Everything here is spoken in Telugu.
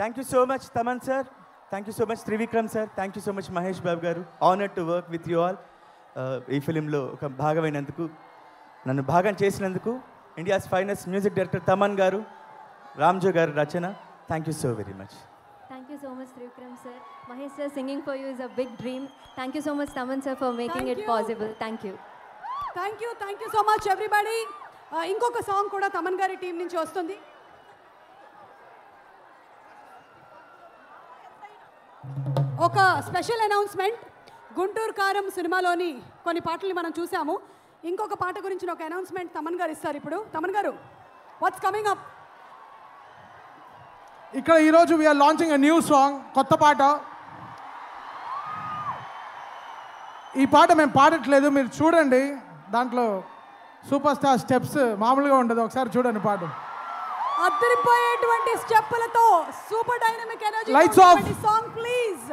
Thank you so much, Taman sir. Thank you so much, Trivikram sir. Thank you so much, Mahesh Babu garu. Honored to work with you all. ఈ ఫిలింలో ఒక భాగమైనందుకు, నన్ను భాగం చేసినందుకు India's finest music director Thaman గారు, రామ్జో గారు రచన. Thank you so very much. Thank you so much, Trivikram sir. Mahesh sir, singing for you is a big dream. Thank you so much, Taman sir, for making it possible. Thank you. Thank you so much, everybody. ఇంకొక సాంగ్ కూడా తమన్ గారి టీం నుంచి వస్తుంది. ఒక స్పెషల్ అనౌన్స్మెంట్. గుంటూరు కారం సినిమాలోని కొన్ని పాటల్ని మనం చూసాము. ఇంకొక పాట గురించి ఒక అనౌన్స్మెంట్ తమన్ గారు ఇస్తారు ఇప్పుడు. తమన్ గారు, వాట్స్ కమింగ్ అప్? ఇక్కడ ఈరోజు we are launching a new song, కొత్త పాట. ఈ పాట మేము పాడట్లేదు, మీరు చూడండి. దాంట్లో సూపర్ స్టార్ స్టెప్స్ మామూలుగా ఉండదు, ఒకసారి చూడండి పాట. అద్దరిపోయేటువంటి స్టెప్పులతో super dynamic energy lights off song please.